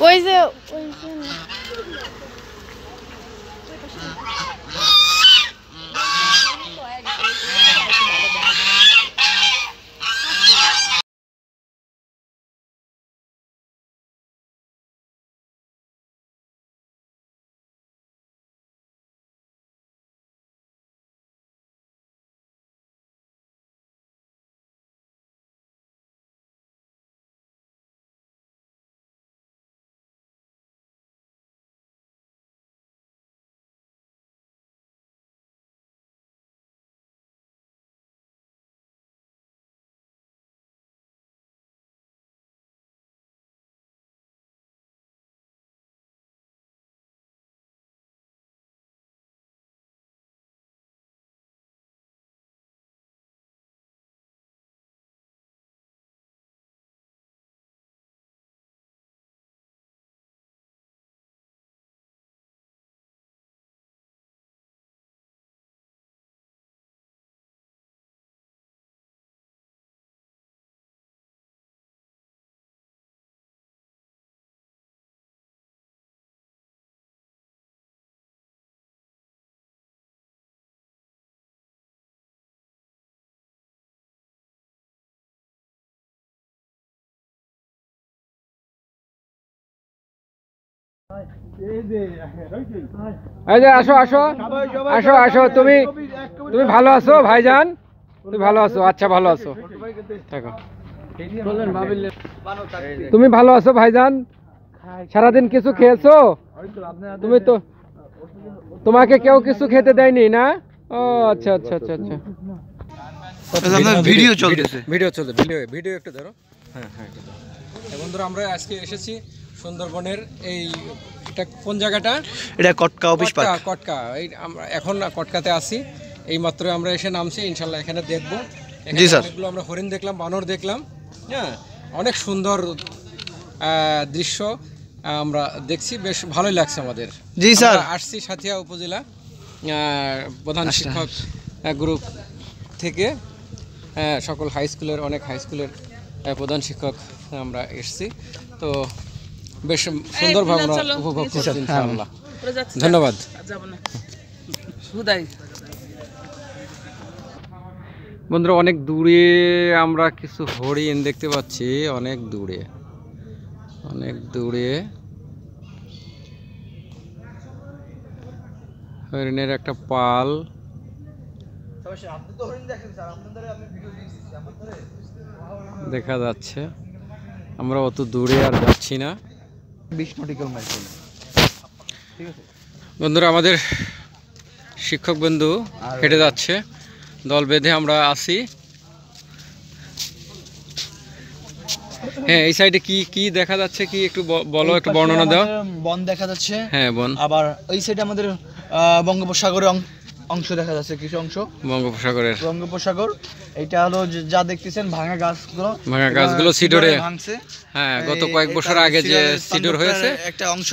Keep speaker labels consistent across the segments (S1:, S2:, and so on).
S1: ওই যে
S2: আসো আসো আসো আসো তুমি তুমি ভালো আছো ভাইজান? তুমি ভালো আছো? আচ্ছা ভালো আছো, তুমি ভালো আছো ভাইজান? সারাদিন কিছু খেয়েছো? তুমি তো তোমাকে কেউ কিছু খেতে দেয়নি না? ও আচ্ছা আচ্ছা আচ্ছা আচ্ছা। ভিডিও চলতেছে, ভিডিও চলছে, ভিডিও একটু ধরো। হ্যাঁ হ্যাঁ বন্ধুরা, আমরা আজকে এসেছি সুন্দরবনের এটা কোন জায়গাটা? এটা কটকা অফিস পার্ক। কটকা, এই আমরা এখন কটকাতে আছি, এই মাত্র আমরা এসে নামছি। ইনশাল্লাহ এখানে দেখবো। জি স্যার, অনেকগুলো আমরা হরিণ দেখলাম, বানর দেখলাম, হ্যাঁ অনেক সুন্দর দৃশ্য আমরা দেখছি, বেশ ভালোই লাগছে আমাদের। জি স্যার, আসছি সাথিয়া উপজেলা প্রধান শিক্ষক গ্রুপ থেকে, সকল হাই স্কুলের, অনেক হাই স্কুলের প্রধান শিক্ষক আমরা এসেছি। তো বেশ সুন্দরভাবে আমরা উপভোগ করছি ইনশাআল্লাহ। ধন্যবাদ। বন্ধুরা, অনেক দূরে আমরা কিছু হরিণ দেখতে পাচ্ছি, অনেক দূরে, অনেক দূরে হরিণের একটা পাল দেখা যাচ্ছে। আমরা অত দূরে আর যাচ্ছি না। বন্ধুরা, আমাদের শিক্ষক বন্ধু হেঁটে যাচ্ছে, দল বেঁধে আমরা আছি। হ্যাঁ, এই সাইডে কি কি দেখা যাচ্ছে, কি একটু বলো, একটু বর্ণনা দাও।
S3: বন দেখা যাচ্ছে,
S2: হ্যাঁ বন।
S3: আবার ওই সাইডে আমাদের বঙ্গোপসাগরের অংশ দেখা যাচ্ছে, কিছু অংশ বঙ্গোপসাগর। এটা হলো যা দেখতেছেন ভাঙা গাছগুলো
S2: সিডরে ভাঙছে। হ্যাঁ, গত কয়েক বছর আগে যে সিডর হয়েছে একটা অংশ,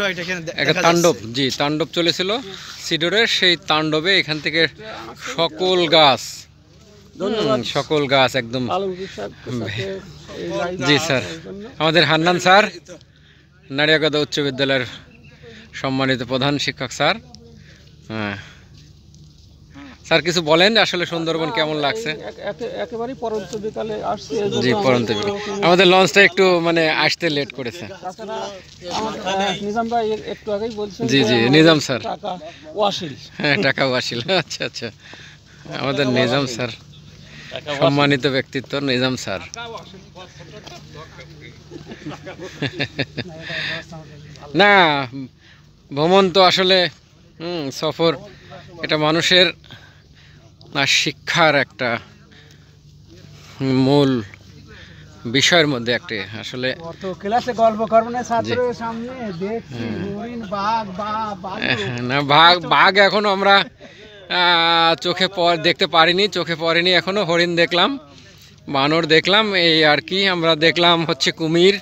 S2: একটা তাণ্ডব, জি তাণ্ডব চলেছিল সিডরের, সেই তাণ্ডবে এখান থেকে সকল গাছ একদম। জি স্যার, আমাদের হান্নান স্যার, নারিয়াগদা উচ্চ বিদ্যালয়ের সম্মানিত প্রধান শিক্ষক স্যার। হ্যাঁ স্যার, কিছু বলেন, আসলে সুন্দরবন কেমন লাগছে?
S4: একেবারে পরন্ত বিকালে আসছে।
S2: জি পরন্ত বিকালে, আমাদের লঞ্চটা একটু মানে আসতে লেট করেছে।
S4: নিজাম ভাই একটু আগেই বলছেন।
S2: জি জি, নিজাম স্যার,
S4: টাকা ওয়াসিল।
S2: হ্যাঁ টাকা ওয়াসিল, আচ্ছা আচ্ছা। আমাদের নিজাম স্যার, সম্মানিত ব্যক্তিত্ব নিজাম স্যার। না, ভ্রমণ তো আসলে সফর, এটা মানুষের শিক্ষার একটা মূল বিষয়ের মধ্যে একটা। আসলে
S4: ক্লাসে গল্প করবেন ছাত্রদের সামনে, দেখছি হরিণ,
S2: বাঘ এখনো আমরা চোখে দেখতে পারিনি, চোখে পড়েনি এখনো। হরিণ দেখলাম, বানর দেখলাম, এই আর কি। আমরা দেখলাম হচ্ছে কুমির,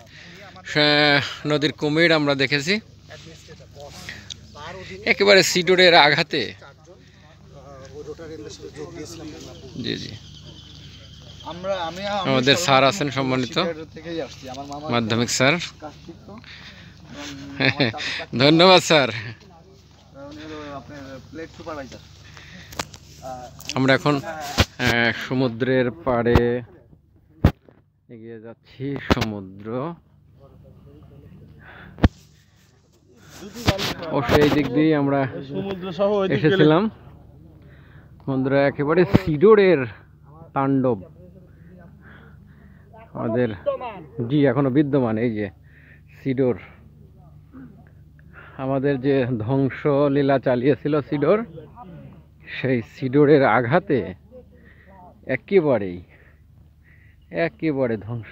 S2: নদীর কুমির আমরা দেখেছি একেবারে সিডরের আঘাতে। জি জি, আমাদের স্যার আছেন সম্মানিত, মাধ্যমিক স্যার, ধন্যবাদ স্যার। আমরা এখন সমুদ্রের পাড়ে এগিয়ে যাচ্ছি। সমুদ্র অবশ্যই এই দিক দিয়ে আমরা এসেছিলাম। বন্ধুরা একেবারে সিডোরের তাণ্ডব আমাদের, জি এখনো বিদ্যমান। এই যে সিডোর, আমাদের যে ধ্বংস লীলা চালিয়েছিল সিডোর, সেই সিডোরের আঘাতে একেবারে ধ্বংস।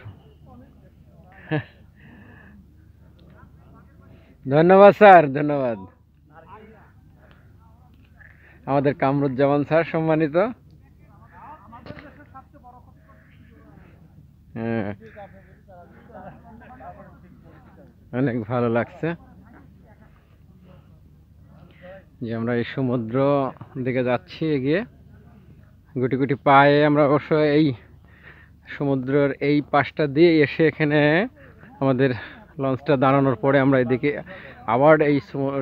S2: ধন্যবাদ স্যার, ধন্যবাদ। আমাদের কামরুজ্জামান স্যার সম্মানিত। হ্যাঁ, অনেক ভালো লাগছে যে আমরা এই সমুদ্র দিকে যাচ্ছি এগিয়ে। গুটি গুটি পায়ে আমরা অবশ্য এই সমুদ্রের এই পাশটা দিয়ে এসে এখানে আমাদের লঞ্চটা দাঁড়ানোর পরে আমরা এদিকে আবার এই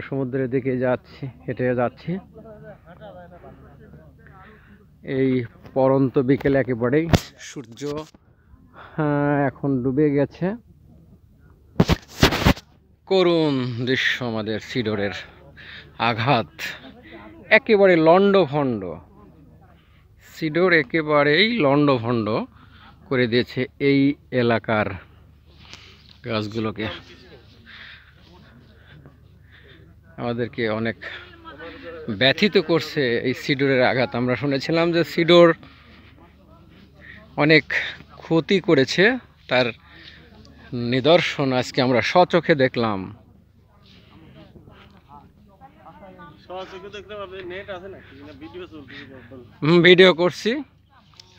S2: সমুদ্রের দিকে যাচ্ছি, হেঁটে যাচ্ছি। এই পরন্ত বিকেলে একেবারেই সূর্য এখন ডুবে গেছে। করুণ দৃশ্য আমাদের সিডোরের আঘাত, একেবারে লণ্ডভণ্ড। সিডোর একেবারেই লণ্ডভণ্ড করে দিয়েছে এই এলাকার গাছগুলোকে। আমাদেরকে অনেক ব্যথিত করছে এই সিডোরের আঘাত। আমরা শুনেছিলাম যে সিডোর অনেক ক্ষতি করেছে, তার নিদর্শন আজকে আমরা স্বচক্ষে দেখলাম। ভিডিও করছি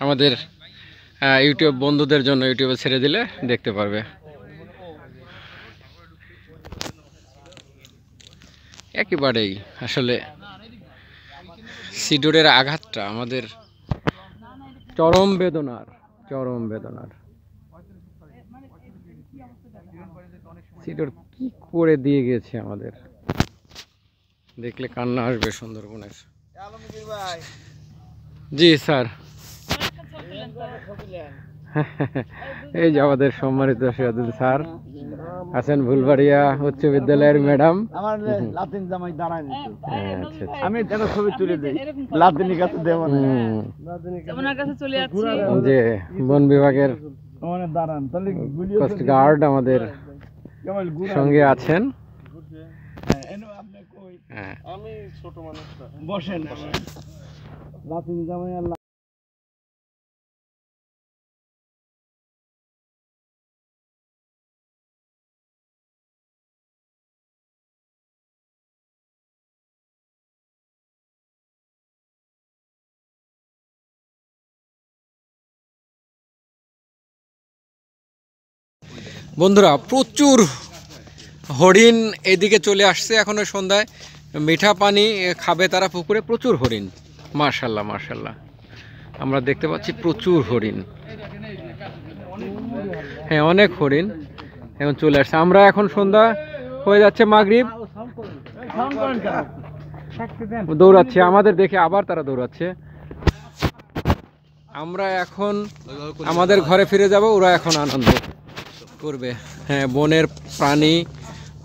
S2: আমাদের ইউটিউব বন্ধুদের জন্য, ইউটিউবে ছেড়ে দিলে দেখতে পারবে। একেবারেই আসলে সিডোরের আঘাতটা আমাদের চরম বেদনার। সিডোর কি করে দিয়ে গেছে আমাদের, দেখলে কান্না আসবে সুন্দরবনের। জি স্যার, এই যে আমাদের সম্মানিত সিরাজুল স্যার আছেন, ফুলবাড়িয়া উচ্চ বিদ্যালয়ের ম্যাডাম।
S4: আমার লাতিন জামাই দাঁড়ায় নিত,
S2: আচ্ছা
S4: আমি একটা ছবি তুলে দেই, লাতিনের কাছে দেব না,
S1: ওনার কাছে চলে যাচ্ছি।
S2: যে বন বিভাগের
S4: ওখানে দাঁড়ান, তাহলে
S2: কোস্ট গার্ড আমাদের সঙ্গে আছেন।
S4: আমি ছোট মানুষটা বসেন, লাতিন জামাই আর
S2: বন্ধুরা প্রচুর হরিণ এদিকে চলে আসছে। এখনো সন্ধ্যায় মিঠা পানি খাবে তারা পুকুরে, প্রচুর হরিণ। মাশাআল্লাহ মাশাআল্লাহ, আমরা দেখতে পাচ্ছি প্রচুর হরিণ। হ্যাঁ, অনেক হরিণ এখন চলে আসছে। আমরা এখন সন্ধ্যা হয়ে যাচ্ছে, মাগরিব, দৌড়াচ্ছে আমাদের দেখে, আবার তারা দৌড়াচ্ছে। আমরা এখন আমাদের ঘরে ফিরে যাব, ওরা এখন আনন্দ করবে। হ্যাঁ, বনের প্রাণী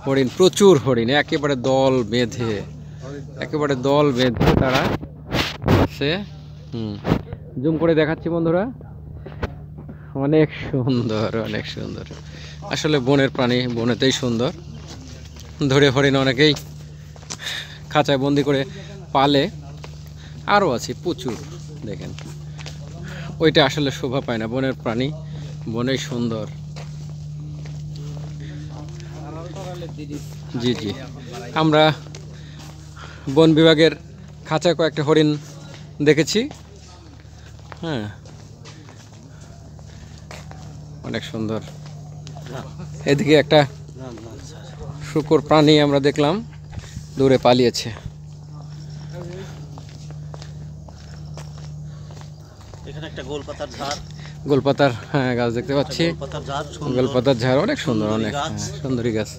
S2: হরিণ, প্রচুর হরিণ, একেবারে দল বেঁধে তারা আছে। জুম করে দেখাচ্ছি বন্ধুরা, অনেক সুন্দর আসলে বনের প্রাণী বনেতেই সুন্দর। ধরে হরিণ অনেকেই খাঁচায় বন্দি করে পালে, আরও আছে প্রচুর। দেখেন, ওইটা আসলে শোভা পায় না, বনের প্রাণী বনেই সুন্দর। জি জি, আমরা বন বিভাগের খাঁচায় কয়েকটা হরিণ দেখেছি। হ্যাঁ, অনেক সুন্দর। এদিকে একটা শূকর প্রাণী আমরা দেখলাম, দূরে পালিয়েছে।
S5: এখানে একটা গোলপাতার ঝাড়,
S2: গোলপাতার গাছ দেখতে পাচ্ছি। গোলপাতার ঝাড় অনেক সুন্দর, অনেক সুন্দরী গাছ।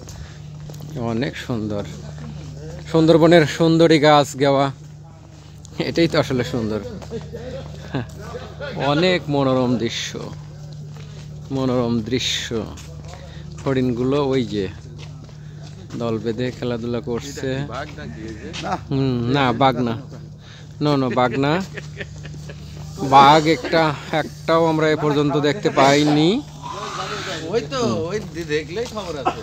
S2: অনেক সুন্দর, সুন্দরবনের সুন্দরী গাছ গাওয়া, এটাই তো আসলে সুন্দর। অনেক মনোরম দৃশ্য, মনোরম দৃশ্য। হরিণগুলো ওই যে দল বেঁধে খেলাধুলা করছে। না বাঘ না, নো বাঘ না, বাঘ একটাও আমরা এ পর্যন্ত দেখতে পাইনি।
S3: ওই তো ওই দেখলেই খবর আছে।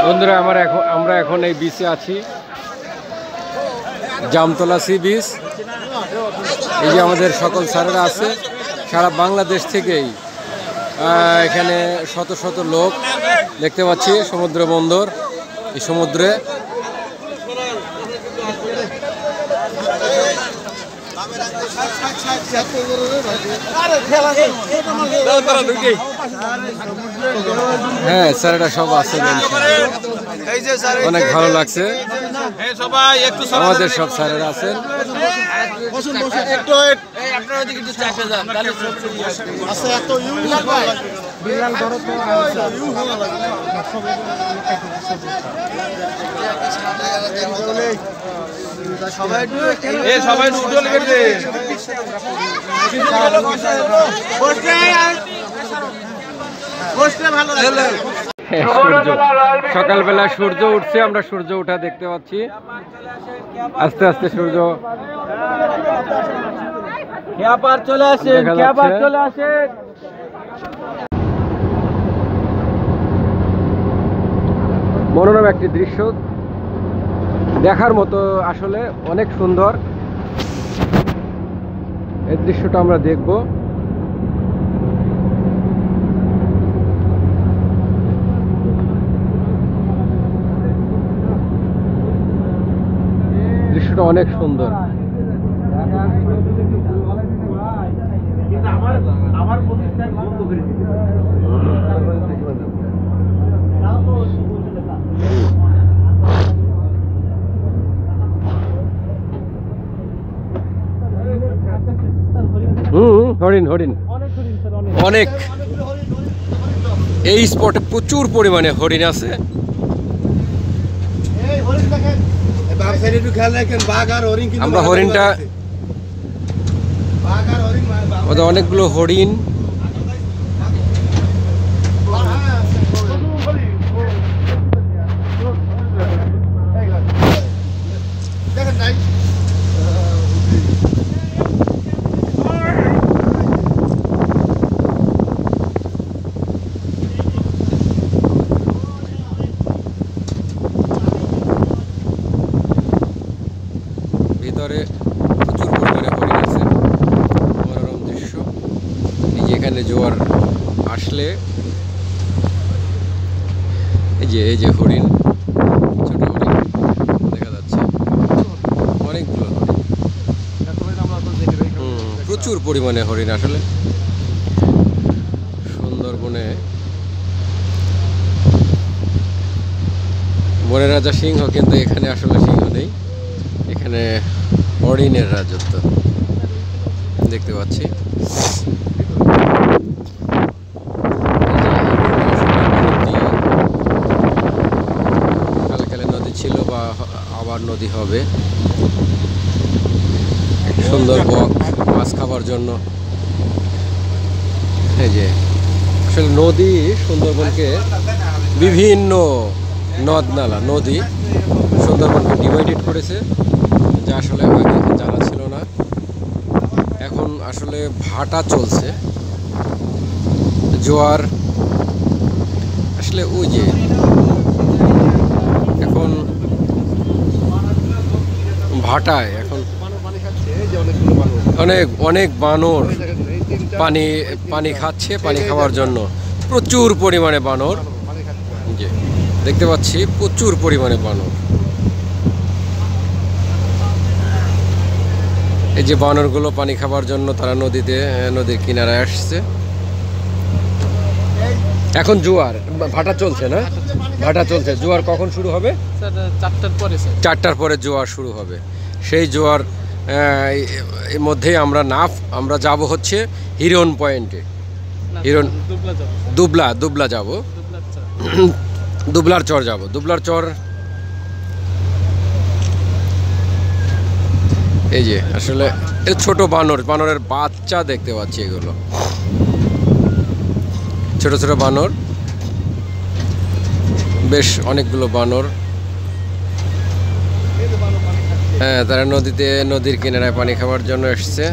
S2: বন্ধুরা আমরা এখন এই বিচে আছি, জামতলা সি বিচ। এই যে আমাদের সকল স্যারেরা আছে সারা বাংলাদেশ থেকেই, এখানে শত শত লোক দেখতে পাচ্ছি। সমুদ্র বন্দর, এই সমুদ্রে হ্যাঁ স্যারেরা সব আছে, অনেক ভালো লাগছে। আমাদের সব স্যারেরা আছেন। সকালবেলা সূর্য উঠছে, আমরা সূর্য ওঠা দেখতে পাচ্ছি। আস্তে আস্তে সূর্য চলে আসে, চলে আসে। মনোরম একটি দৃশ্য, দেখার মতো, আসলে অনেক সুন্দর। এই দৃশ্যটা আমরা দেখব। দৃশ্যটা অনেক সুন্দর। আমার প্রতিষ্ঠান বন্ধ করে দিতে হরিণ অনেক। এই স্পটে প্রচুর পরিমাণে হরিণ আছে। আমরা হরিণটা, অনেকগুলো হরিণ। ভিতরে প্রচুর পরিমাণে হরিণ আছে, মনোরম দৃশ্য। এই যে এখানে জোয়ার আসলে এই যে হরিণ, ছোট হরিণ দেখা যাচ্ছে, অনেকগুলো হরিণ, প্রচুর পরিমাণে হরিণ। আসলে সুন্দরবনে বনের রাজা সিংহ, কিন্তু এখানে আসলে সিংহ নেই, এখানে হরিণের রাজত্ব দেখতে পাচ্ছি। কালে নদী ছিল বা আবার নদী হবে। সুন্দর বক মাছ খাবার জন্য। এই যে আসলে নদী সুন্দরবনকে বিভিন্ন নদ নালা, নদী সুন্দরবনকে ডিভাইডেড করেছে, যা আসলে আগে জানা ছিল না। এখন আসলে ভাটা চলছে, জোয়ার আসলে ওই যে এখন ভাটায় এখন অনেক বানর পানি খাচ্ছে, পানি খাওয়ার জন্য প্রচুর পরিমাণে বানর। যে দেখতে পাচ্ছি প্রচুর পরিমাণে বানর। এই যে বানরগুলো পানি খাবার জন্য তারা নদীর কিনারায় আসছে। এখন জোয়ার ভাটা চলছে না, ভাটা চলছে। জোয়ার কখন শুরু হবে? 4টার পরে জোয়ার শুরু হবে। সেই জোয়ার এর মধ্যেই আমরা যাব হচ্ছে হিরন পয়েন্টে। দুবলা যাব, দুবলার চর যাব। দুবলার চর এই যে আসলে ছোট বানরের বাচ্চা দেখতে পাচ্ছি, এগুলো ছোট ছোট বানর, বেশ অনেকগুলো বানর। হ্যাঁ, তারা নদীর কিনারায় পানি খাওয়ার জন্য এসছে।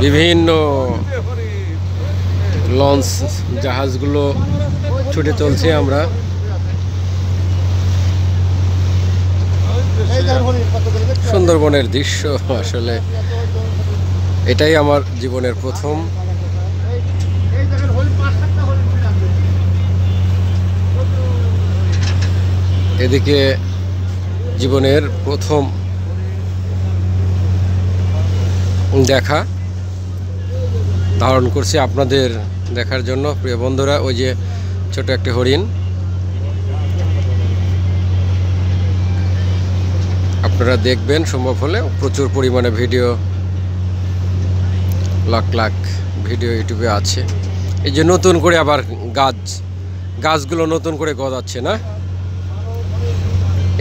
S2: বিভিন্ন লঞ্চ জাহাজগুলো ছুটে চলছে। আমরা সুন্দরবনের দৃশ্য, আসলে এটাই আমার জীবনের প্রথম। এদিকে জীবনের প্রথম দেখা ধারণ করছি আপনাদের দেখার জন্য। প্রিয় বন্ধুরা, ওই যে ছোট একটি হরিণ, আপনারা দেখবেন সম্ভব হলে। প্রচুর পরিমাণে ভিডিও, লাখ লাখ ভিডিও ইউটিউবে আছে। এই যে নতুন করে আবার গাছগুলো নতুন করে গজাচ্ছে না,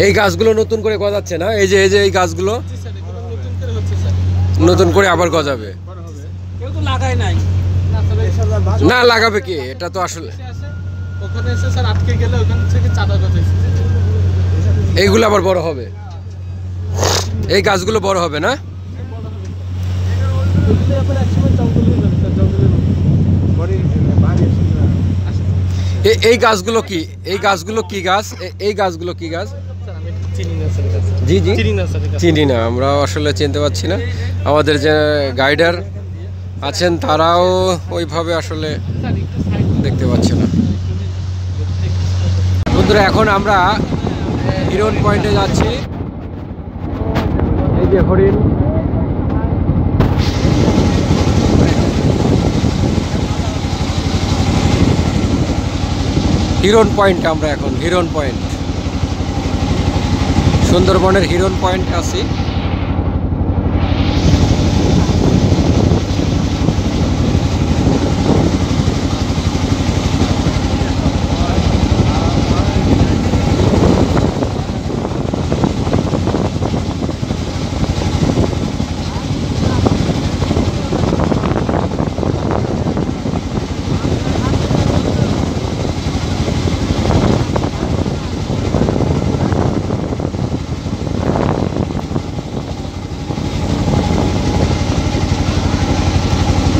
S2: এই গাছগুলো নতুন করে গজাচ্ছে না, এই যে এই গাছগুলো নতুন করে আবার গজাবে। না, লাগাবে কি? এটা তো আসলে এইগুলো আবার বড় হবে, এই গাছগুলো বড় হবে না? এই গাছগুলো কি? এই গাছগুলো কি গাছ? এই গাছগুলো কি গাছ? জি চিনি না, আমরা আসলে চিনতে পারছি না। আমাদের যে গাইডার আছেন তারাও ওইভাবে আসলে দেখতে পাচ্ছে না। বন্ধুরা, এখন আমরা হিরন পয়েন্টে যাচ্ছি। এই যে হরিণ, হিরন পয়েন্ট। আমরা এখন হিরন পয়েন্ট, সুন্দরবনের হিরন পয়েন্ট আছি।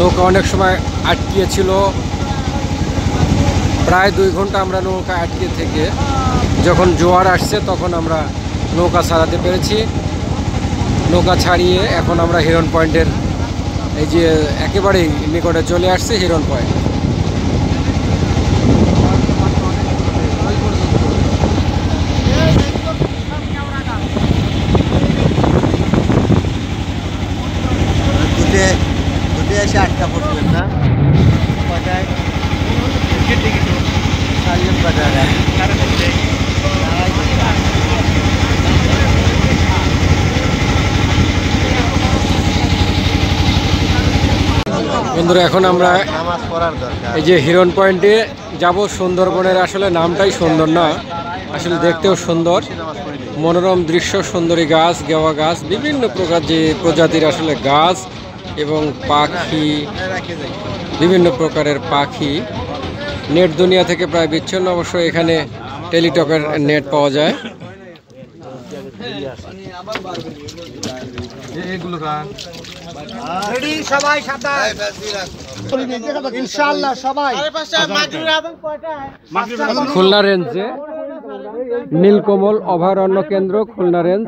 S2: নৌকা অনেক সময় আটকিয়েছিল, প্রায় 2 ঘন্টা আমরা নৌকা আটকে থেকে যখন জোয়ার আসছে তখন আমরা নৌকা ছাড়াতে পেরেছি। নৌকা ছাড়িয়ে এখন আমরা হিরন পয়েন্টের এই যে একেবারেই নিকটে চলে আসছে হিরন পয়েন্ট।
S5: এসে আটকা পড়ছিলেন না?
S2: বন্ধুরা, এখন আমরা এই যে হিরন পয়েন্টে যাব। সুন্দরবনের আসলে নামটাই সুন্দর না, আসলে দেখতেও সুন্দর, মনোরম দৃশ্য, সুন্দরী গাছ, গেওয়া গাছ, বিভিন্ন প্রজাতির আসলে গাছ এবং পাখি, বিভিন্ন প্রকারের পাখি। নেট দুনিয়া থেকে প্রায় বিচ্ছিন্ন, অবশ্য এখানে টেলিটকের নেট পাওয়া যায়। খুলনা রেঞ্জে নীলকমল অভয়ারণ্য কেন্দ্র, খুলনা রেঞ্জ,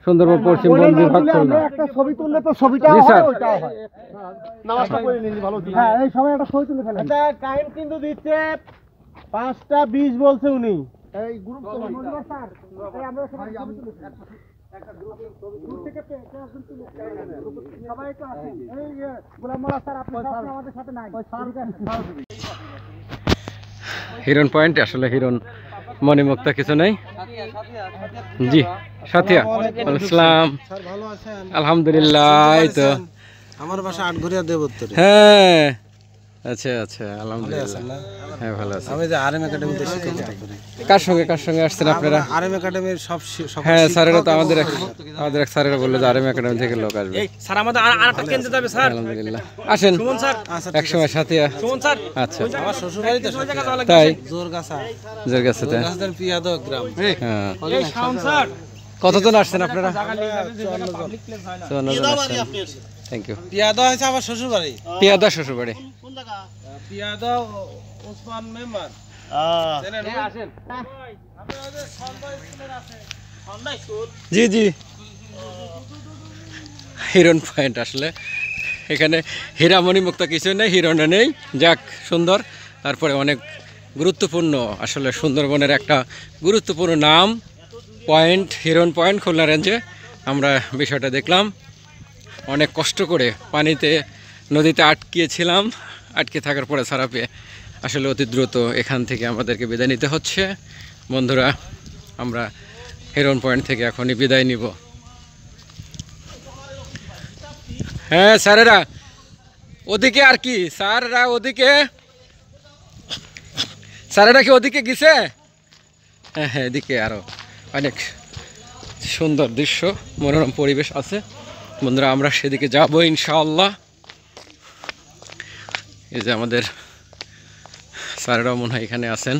S2: সুন্দরবন পশ্চিম বন বিভাগ, খুলনা।
S4: ছবি তুললে তো ছবিটা
S2: জি স্যার।
S4: হ্যাঁ, এই সময় একটা ছবি তুলে ফেলেন। টাইম কিন্তু দিচ্ছে 5টা 20 বলছে উনি। এই গ্রুপ স্যার, এই আমরা সবাই ছবি তুলে একটা গ্রুপ থেকে সবাই তো আছে। এই গোলাম মোল্লা স্যার, আপনি আমাদের সাথে নাই।
S2: হিরন পয়েন্ট আসলে হিরন মণিমুক্তা কিছু নেই? জি সাথিয়া, আসসালাম।
S4: স্যার ভালো আছেন?
S2: আলহামদুলিল্লাহ। এই তো
S4: আমার বাসা আটঘরিয়া দেবত্তরে।
S2: হ্যাঁ, আচ্ছা আচ্ছা, আলহামদুলিল্লাহ। হ্যাঁ ভালো আছে।
S4: আমি যে আরএম একাডেমিতে শিক্ষকতা করি।
S2: কার সঙ্গে আসছেন আপনারা?
S4: আরএম একাডেমির সব
S2: হ্যাঁ স্যারেরা তো আমাদের এক স্যারেরা বললো যে আরএম একাডেমি থেকে লোক আসবে।
S1: স্যার আমাদের আরেকটা কেন্দ্রে যাবে স্যার।
S2: আলহামদুলিল্লাহ, আসেন এক সময় সাথে।
S1: স্যার
S2: আচ্ছা
S4: আমার শ্বশুর বাড়িতে
S2: তাই?
S4: জোরগাছা
S2: জোরগাছা তাই?
S4: জোরগাছার পিয়াদ গ্রাম।
S2: হ্যাঁ,
S1: এই শাওন স্যার
S2: কতজন আসছেন আপনারা? 54 জন আসছেন। Thank you.
S4: পিয়াদ হয়েছে আমার শ্বশুর বাড়ি।
S2: পিয়াদা শ্বশুর বাড়ি।
S4: পিয়াদ ওসমান মেম্বার। আসেন
S2: জি জি, হিরণ পয়েন্ট আসলে এখানে হীরামণি মুক্ত কিছু নেই, হিরণে নেই। যাক সুন্দর। তারপরে অনেক গুরুত্বপূর্ণ, আসলে সুন্দরবনের একটা গুরুত্বপূর্ণ নাম পয়েন্ট, হিরণ পয়েন্ট, খুলনা রেঞ্জে আমরা বিষয়টা দেখলাম। অনেক কষ্ট করে পানিতে নদীতে আটকিয়েছিলাম, আটকে থাকার পরে ছাড়া পেয়ে আসলে অতি দ্রুত এখান থেকে আমাদেরকে বিদায় নিতে হচ্ছে। বন্ধুরা, আমরা হিরণ পয়েন্ট থেকে এখনই বিদায় নিব। হ্যাঁ স্যারেরা ওদিকে, আর কি স্যাররা ওদিকে, স্যারেরা কি ওদিকে গেছে? হ্যাঁ হ্যাঁ, এদিকে আরো অনেক সুন্দর দৃশ্য, মনোরম পরিবেশ আছে। বন্ধুরা, আমরা সেদিকে যাব ইনশাআল্লাহ। এই যে আমাদের স্যারেরাও মনে হয় এখানে আছেন।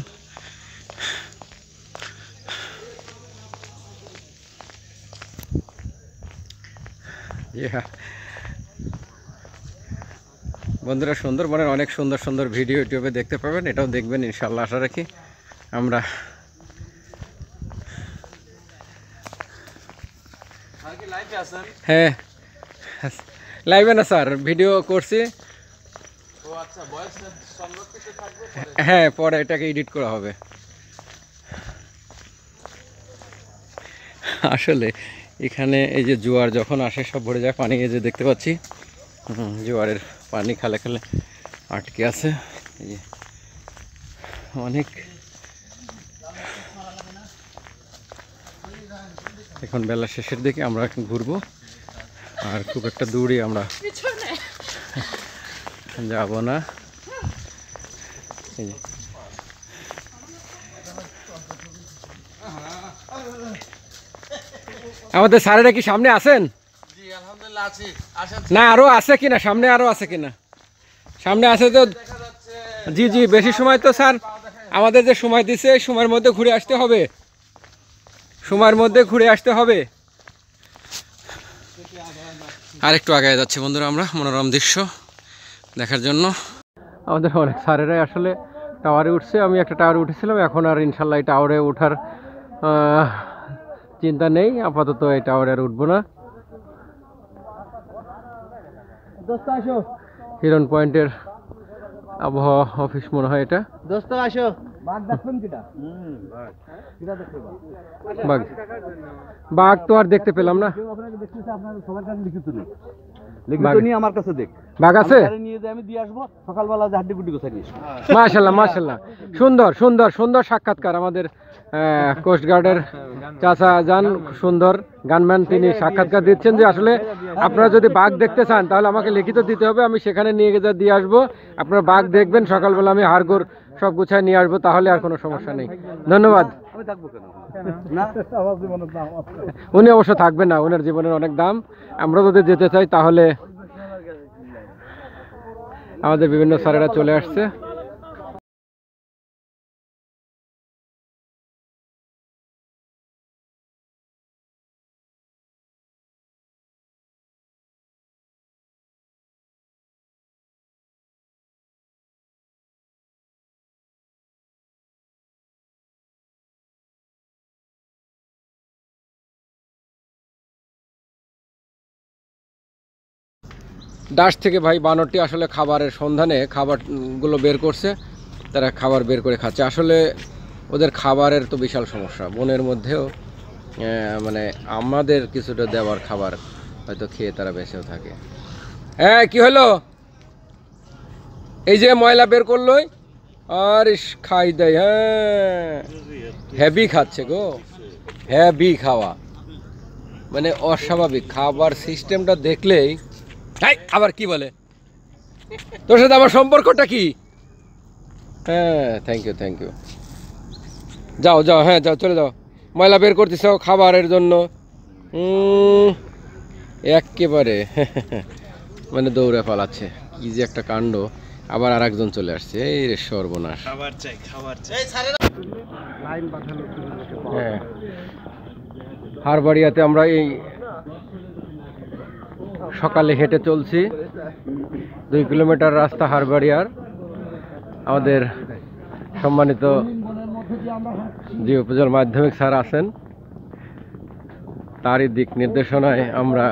S2: বন্ধুরা, সুন্দরবনের অনেক সুন্দর সুন্দর ভিডিও ইউটিউবে দেখতে পাবেন, এটাও দেখবেন ইনশাআল্লাহ, আশা রাখি। আমরা হ্যাঁ লাইভে না স্যার, ভিডিও করছি। হ্যাঁ, পরে এটাকে এডিট করা হবে। আসলে এখানে এই যে জোয়ার যখন আসে সব ভরে যায় পানি, এই যে দেখতে পাচ্ছি জোয়ারের পানি খালে খালে আটকে আছে। এই যে অনেক, এখন বেলা শেষের দিকে আমরা এখন ঘুরবো, আর খুব একটা দূরে আমরা যাব না। এই যে আমাদের স্যারেরা কি সামনে আছেন? না আরো আছে কিনা? সামনে আরো আছে কিনা? সামনে আছে তো। জি জি, বেশি সময় তো স্যার আমাদের যে সময় দিছে এই সময়ের মধ্যে ঘুরে আসতে হবে, সময়ের মধ্যে ঘুরে আসতে হবে। আর একটু আগে যাচ্ছি বন্ধুরা আমরা মনোরম দৃশ্য দেখার জন্য। আমাদের অনেক স্যারেরাই আসলে টাওয়ারে উঠছে। আমি একটা টাওয়ারে উঠেছিলাম, এখন আর ইনশাল্লাহ এই টাওয়ারে ওঠার চিন্তা নেই। আপাতত এই টাওয়ারে আর উঠবো না। হিরণ পয়েন্টের আবহাওয়া অফিস মনে হয় এটা।
S4: দোস্ত আসো।
S2: বাঘ তো আর দেখতে পেলাম না।
S3: আমার কাছে দেখ,
S2: বাঘ আছে?
S3: নিয়ে যাই, আমি দিয়ে আসবো সকালবেলা, হাড্ডি গুড্ডি গোছাই নিয়ে আসবো।
S2: মাশাআল্লাহ মাশাআল্লাহ, সুন্দর সুন্দর সুন্দর সাক্ষাৎকার। আমাদের কোস্টগার্ডের চাচা যান, সুন্দর গানম্যান, তিনি সাক্ষাৎকার দিচ্ছেন যে আসলে আপনারা যদি বাঘ দেখতে চান তাহলে আমাকে লিখিত দিতে হবে, আমি সেখানে নিয়ে গিয়ে দিয়ে আসবো। আপনারা বাঘ দেখবেন, সকালবেলা আমি হাড়গোড় সব গুছায় নিয়ে আসবো, তাহলে আর কোনো সমস্যা নেই। ধন্যবাদ। উনি অবশ্য থাকবেন না, ওনার জীবনের অনেক দাম। আমরা যদি যেতে চাই তাহলে আমাদের বিভিন্ন স্যারেরা চলে আসছে। ডাস থেকে ভাই বানরটি আসলে খাবারের সন্ধানে খাবারগুলো বের করছে, তারা খাবার বের করে খাচ্ছে। আসলে ওদের খাবারের তো বিশাল সমস্যা, বনের মধ্যেও মানে আমাদের কিছুটা দেওয়ার খাবার হয়তো খেয়ে তারা বেঁচেও থাকে। হ্যাঁ কি হলো? এই যে ময়লা বের করলোই, আর খাই দেয়, হ্যাঁ হেভি খাচ্ছে গো, হেভি খাওয়া, মানে অস্বাভাবিক খাবার সিস্টেমটা দেখলেই। আবার কি বলে তোর সাথে আমার সম্পর্কটা কি? হ্যাঁ থ্যাংক ইউ থ্যাংক ইউ, যাও যাও, হ্যাঁ যাও, চলে যাও, ময়লা বের করতেছ খাবারের জন্য। একেবারে মানে দৌড়ে পালাচ্ছে, কি যে একটা কাণ্ড। আবার আর একজন চলে আসছে, এই রে সর্বনাশ। হ্যাঁ, হারবাড়িয়াতে আমরা এই সকালে হেঁটে চলছি, 2 কিলোমিটার রাস্তা হারবাড়িয়ার। আমাদের সম্মানিত যে উপজেলা মাধ্যমিক স্যার আছেন, তারই দিক নির্দেশনায় আমরা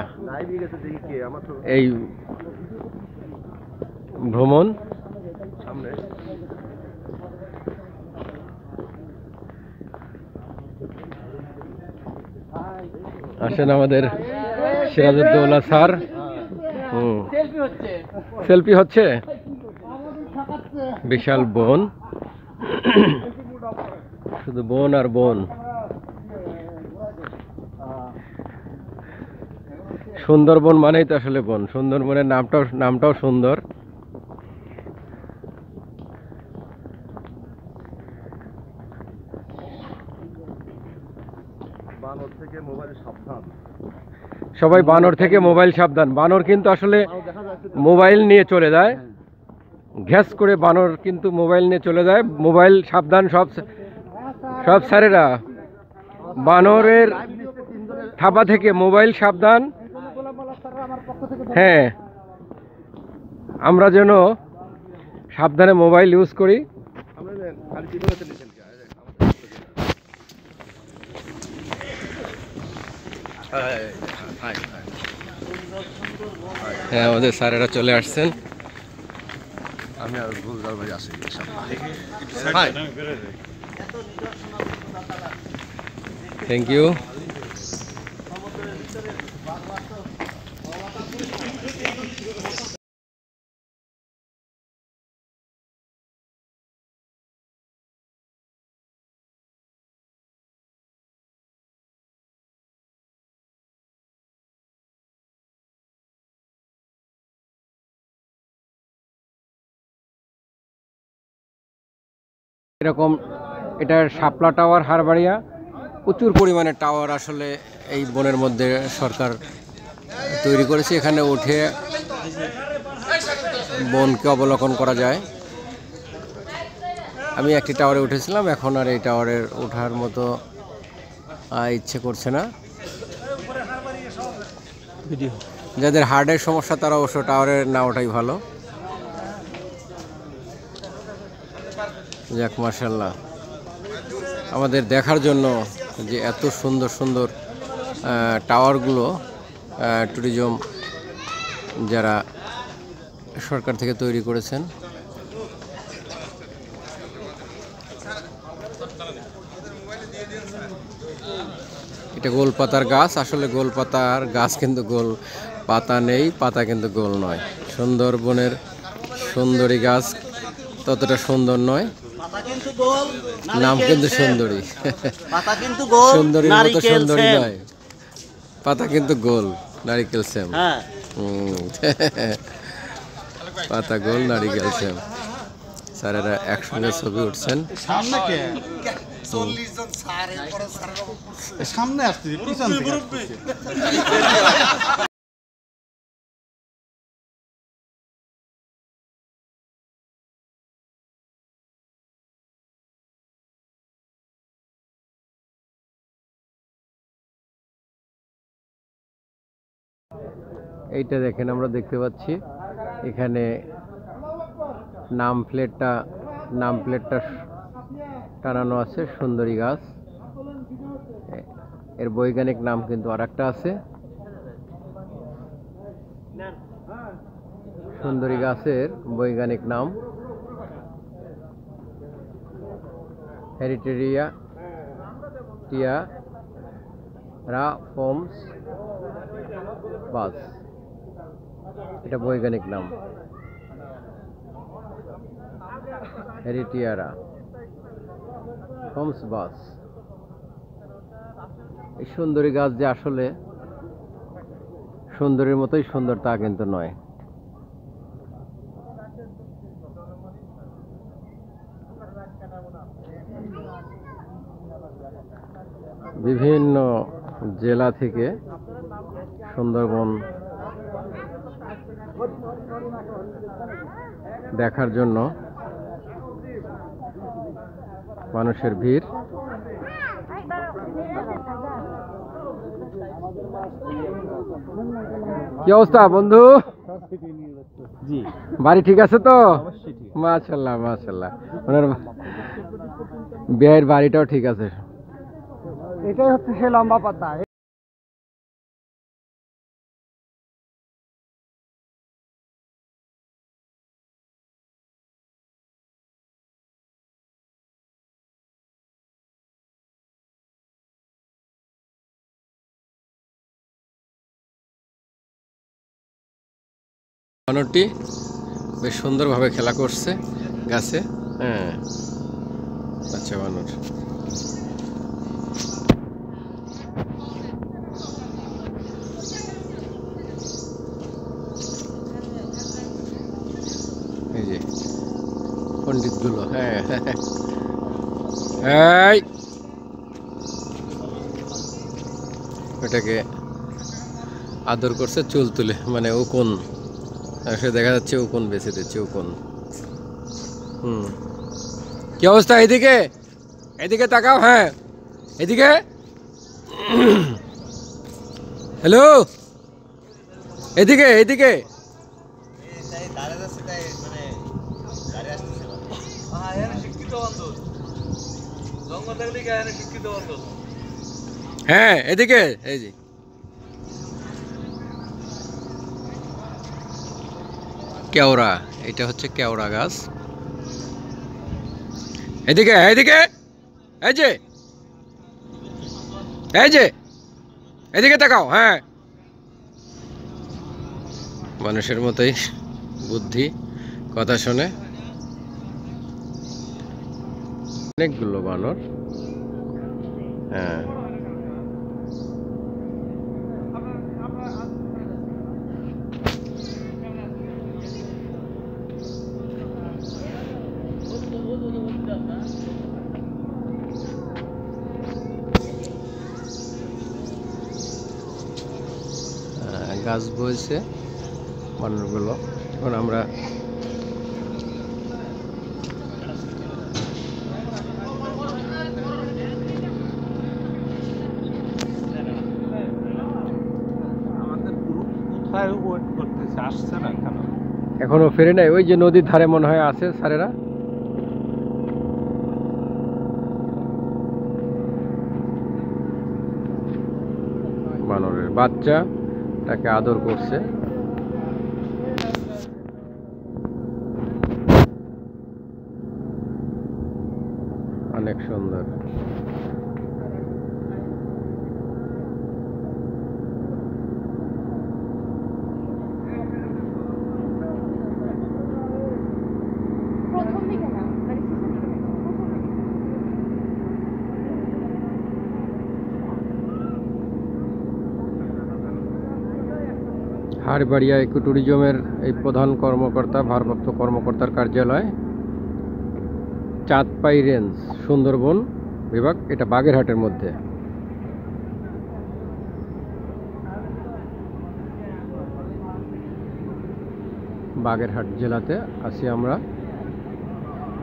S2: এই ভ্রমণ। আসেন আমাদের সিরাজউদ্দৌলা স্যার। সেলফি হচ্ছে, বিশাল বন, শুধু বন আর বন। সুন্দরবন মানেই তো আসলে বন, সুন্দরবনের নামটাও সুন্দর। সবাই বানর থেকে মোবাইল সাবধান। বানর কিন্তু আসলে মোবাইল নিয়ে চলে যায়, ঘ্যাস করে বানর কিন্তু মোবাইল নিয়ে চলে যায়। মোবাইল সাবধান, সব স্যারেরা, বানরের থাবা থেকে মোবাইল সাবধান। হ্যাঁ, আমরা যেন সাবধানে মোবাইল ইউজ করি। হ্যাঁ, আমাদের স্যারেরা চলে আসছেন।
S5: আমি আর গুলজার ভাই আসি
S2: থ্যাংক ইউ। এরকম এটা শাপলা টাওয়ার, হারবাড়িয়া। প্রচুর পরিমাণে টাওয়ার আসলে এই বনের মধ্যে সরকার তৈরি করেছে। এখানে উঠে বনকে অবলোকন করা যায়। আমি একটি টাওয়ারে উঠেছিলাম, এখন আর এই টাওয়ারে ওঠার মতো ইচ্ছে করছে না। যাদের হার্টের সমস্যা তারা অবশ্য টাওয়ারে না ওঠাই ভালো। যাক, মাশাআল্লাহ, আমাদের দেখার জন্য যে এত সুন্দর সুন্দর টাওয়ারগুলো ট্যুরিজম যারা সরকার থেকে তৈরি করেছেন। এটা গোল পাতার গাছ, আসলে গোল পাতার গাছ কিন্তু গোল পাতা নেই, পাতা কিন্তু গোল নয়। সুন্দরবনের সুন্দরী গাছ ততটা সুন্দর নয়, নাম কিন্তু সুন্দরী। সুন্দরীর মতো সুন্দরী নয়, পাতা কিন্তু গোল, নারিকেল সেম। পাতা গোল, নারিকেল সেম। স্যারেরা একসঙ্গে ছবি উঠছেন।
S5: সামনে আসছে, পিছন থেকে
S2: এইটা দেখেন, আমরা দেখতে পাচ্ছি এখানে নাম প্লেটটা টানানো আছে, সুন্দরী গাছ। এর বৈজ্ঞানিক নাম কিন্তু আরেকটা আছে। সুন্দরী গাছের বৈজ্ঞানিক নাম হেরিটেরিয়া টিয়ারাফর্মস বাস, এটা বৈজ্ঞানিক নাম।
S6: হেরিটিয়ারা হোমস বাস। এই সুন্দরী গাছ যে আসলে সুন্দরীর মতোই সুন্দর তা কিন্তু নয়। বিভিন্ন জেলা থেকে সুন্দরবন দেখার জন্য মানুষের ভিড়। কি অবস্থা বন্ধু?
S4: জি,
S6: বাড়ি ঠিক আছে তো? মাশাআল্লাহ মাশাআল্লাহ, ওনার বিয়ের বাড়িটাও ঠিক আছে।
S4: এটাই হচ্ছে সে লম্বা পাতা।
S6: বানরটি বেশ সুন্দরভাবে খেলা করছে গাছে। হ্যাঁ, আচ্ছা বানর। এই যে পণ্ডিতগুলো, হ্যাঁ এই এটাকে আদর করছে চুল তুলে, মানে উকুন, সে দেখা যাচ্ছে উকুন বেছে দিচ্ছে, উকুন। কি অবস্থা? এদিকে এদিকে তাকাও, হ্যাঁ এদিকে। হ্যালো, এদিকে এদিকে। হ্যাঁ এদিকে, এই যে কেওড়া, এটা হচ্ছে কেওড়া গাছ। এদিকে এদিকে, এই যে এই যে এদিকে তাকাও, হ্যাঁ। মানুষের মতোই বুদ্ধি, কথা শোনে। অনেকগুলো বানর, হ্যাঁ। গাছ বইছে বানরগুলো। এখন আমরা এখনো ফেরে নাই, ওই যে নদীর ধারে মনে হয় আছে স্যারেরা। বানরের বাচ্চা তাকে আদর করছে। অনেক সুন্দর। হারবাড়িয়া ইকো ট্যুরিজমের এই প্রধান কর্মকর্তা, ভারপ্রাপ্ত কর্মকর্তার কার্যালয়, চাঁদপাই রেঞ্জ, সুন্দরবন বিভাগ। এটা বাগেরহাটের মধ্যে। বাগেরহাট জেলাতে আছি আমরা।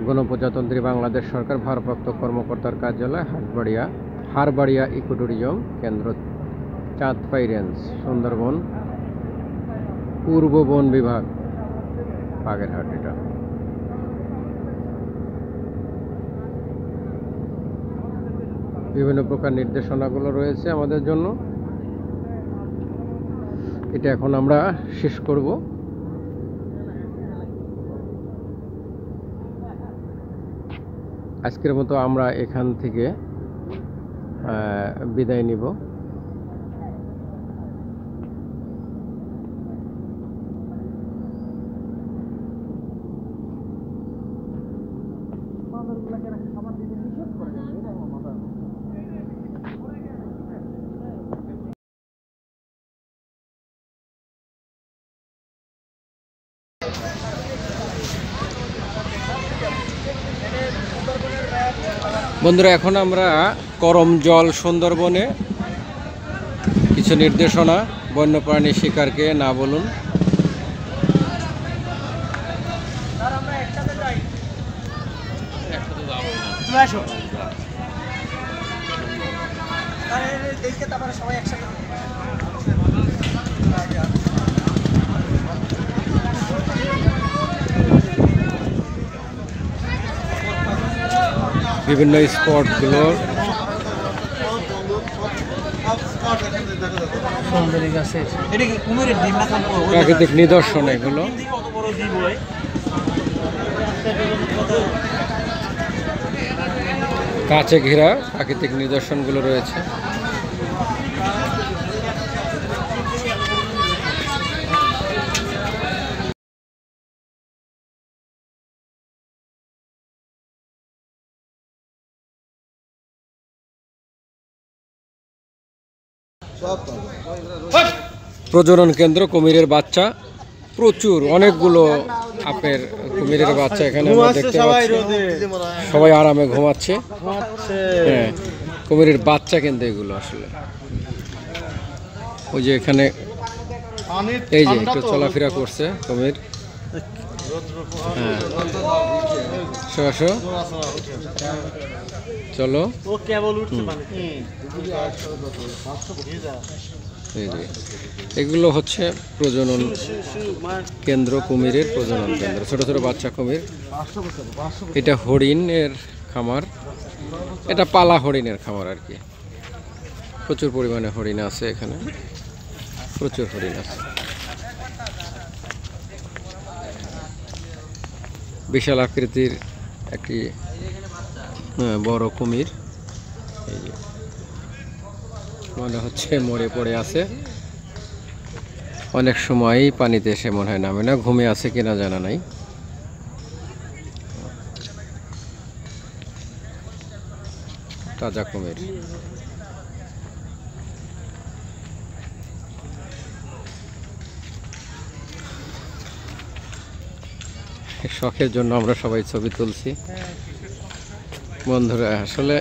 S6: গণপ্রজাতন্ত্রী বাংলাদেশ সরকার ভারপ্রাপ্ত কর্মকর্তার কার্যালয়, হারবাড়িয়া ইকো ট্যুরিজম কেন্দ্র, চাঁদপাই রেঞ্জ, সুন্দরবন পূর্ব বন বিভাগ, বাগেরহাট। এটা বিভিন্ন প্রকার নির্দেশনাগুলো রয়েছে আমাদের জন্য। এটা এখন আমরা শেষ করব। আজকের মতো আমরা এখান থেকে বিদায় নিব। বন্ধুরা এখন আমরা করমজল সুন্দরবনে কিছু নির্দেশনা বন্যপ্রাণী শিকারকে না বলুন। বিভিন্ন স্পটগুলো প্রাকৃতিক নিদর্শন, এগুলো কাছে ঘেরা প্রাকৃতিক নিদর্শনগুলো রয়েছে। প্রজনন কেন্দ্র, কুমিরের বাচ্চা প্রচুর, অনেকগুলো আপনার কুমিরের বাচ্চা এখানে আমরা দেখতে পাচ্ছি। সবাই আরামে ঘুমাচ্ছে। হ্যাঁ, কুমিরের বাচ্চা কিন্তু এগুলো আসলে ওই যে এখানে এই যে একটু চলাফেরা করছে কুমির। হ্যাঁ, চলো এগুলো হচ্ছে প্রজনন কেন্দ্র, কুমিরের প্রজনন কেন্দ্র, ছোট ছোট বাচ্চা কুমির। এটা হরিণের খামার, এটা পালা হরিণের খামার আর কি। প্রচুর পরিমাণে হরিণ আছে এখানে, প্রচুর হরিণ আছে। বিশাল আকৃতির একটি বড় কুমির, এই যে মনে হচ্ছে মরে পড়ে আছে। অনেক সময় পানিতে এসে মনে হয় নামে না, ঘুমিয়ে আছে কিনা জানা নাই। তাজা কুমির। শখের জন্য আমরা সবাই ছবি তুলছি। বন্ধুরা আসলে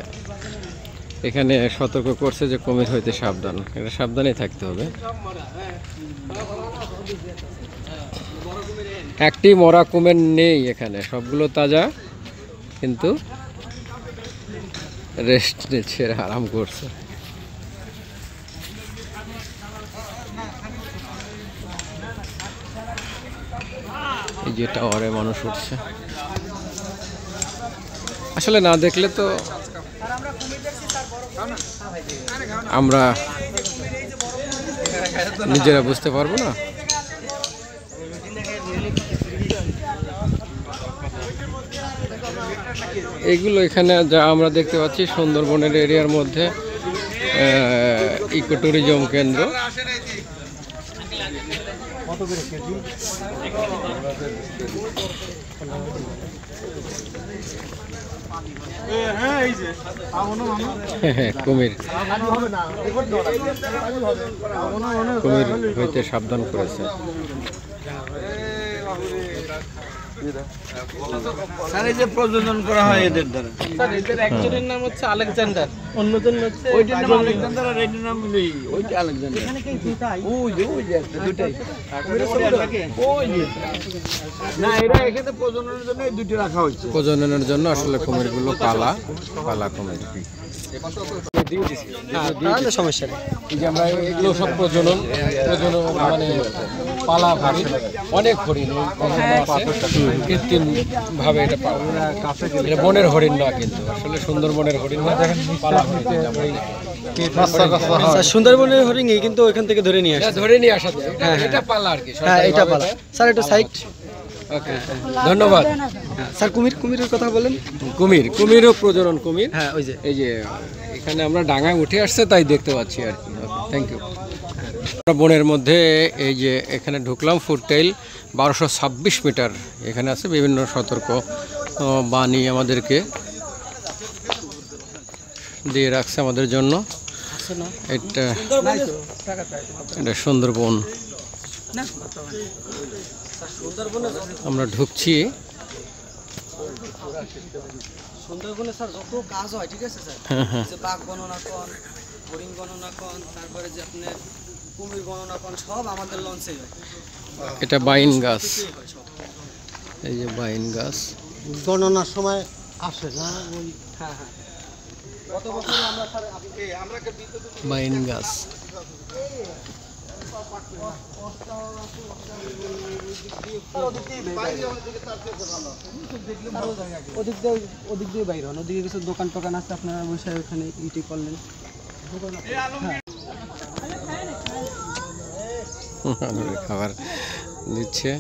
S6: এখানে সতর্ক করছে যে কুমির হইতে সাবধান, এটা সাবধানেই থাকতে হবে। একটি মরা কুমির নেই এখানে, সবগুলো তাজা, কিন্তু রেস্ট নিচ্ছে, আরাম করছে। এই যে টাওয়ারে মানুষ উঠছে, আসলে না দেখলে তো আমরা নিজেরা বুঝতে পারবো না। এগুলো এখানে যা আমরা দেখতে পাচ্ছি সুন্দরবনের এরিয়ার মধ্যে ইকো ট্যুরিজম কেন্দ্র। কুমির কুমির হইতে সাবধান করেছে।
S3: স্যার এই যে প্রজনন করা হয় এদের দ্বারা,
S4: স্যার এদের একজনের নাম হচ্ছে আলেকজান্ডার, অন্যজন হচ্ছে
S3: ওইটার নাম আলেকজান্ডার আর এইটার নাম ওইটা আলেকজান্ডার।
S4: এখানে কি দুটাই?
S3: ওই যে একটা দুটাই ওই যে না, এরা এখানে প্রজননের জন্য এই দুটো রাখা হয়েছে।
S6: প্রজননের জন্য আসলে কুমিরগুলো পালা কুমির।
S4: তাহলে সমস্যা নেই।
S6: এই যে আমরা এগুলো সব প্রজনন মানে পালা হরিণ, অনেক হরিণ কৃত্রিম ভাবে এটা বনের হরিণ না, কিন্তু আসলে সুন্দরবনের হরিণ না, পালা হরিণ।
S4: সুন্দরবনের হরিণ কিন্তু ওইখান থেকে ধরে নিয়ে আসে,
S6: ধরে নিয়ে আসা যায়, এটা পালা আর কি।
S4: হ্যাঁ এটা পালা। স্যার একটু সাইড।
S6: ওকে, ধন্যবাদ।
S4: স্যার কুমিরের কথা বলেন।
S6: কুমিরও প্রজনন কুমির।
S4: হ্যাঁ ওই যে
S6: এই যে এখানে আমরা ডাঙায় উঠে আসছে তাই দেখতে পাচ্ছি আর কি। Thank you. বনের মধ্যে এই যে এখানে ঢুকলাম, ফুটটেইল 1226 মিটার এখানে আছে। বিভিন্ন সতর্ক বাণী আমাদেরকে দিয়ে রাখছে আমাদের জন্য। এটা সুন্দরবন, আমরা ঢুকছি।
S3: সুন্দরবনে স্যার যত কাজ হয়, ঠিক আছে স্যার, যে বাঘ গণনা কন, হরিণ গণনা কন, তারপরে যে আপনার কুমির গণনা কন, সব আমাদের লঞ্চে হয়।
S6: এটা বাইন গাছ, এই যে বাইন গাছ
S4: গণনার সময় আসে না?
S3: হ্যাঁ হ্যাঁ, গত বছর আমরা স্যার
S6: বাইন গাছ।
S3: ওদিক দিয়ে বাইরে হন, ওদিকে কিছু দোকান টোকান আছে, আপনারা বসে ওখানে ইটি করলেন।
S6: খাবার দিচ্ছে।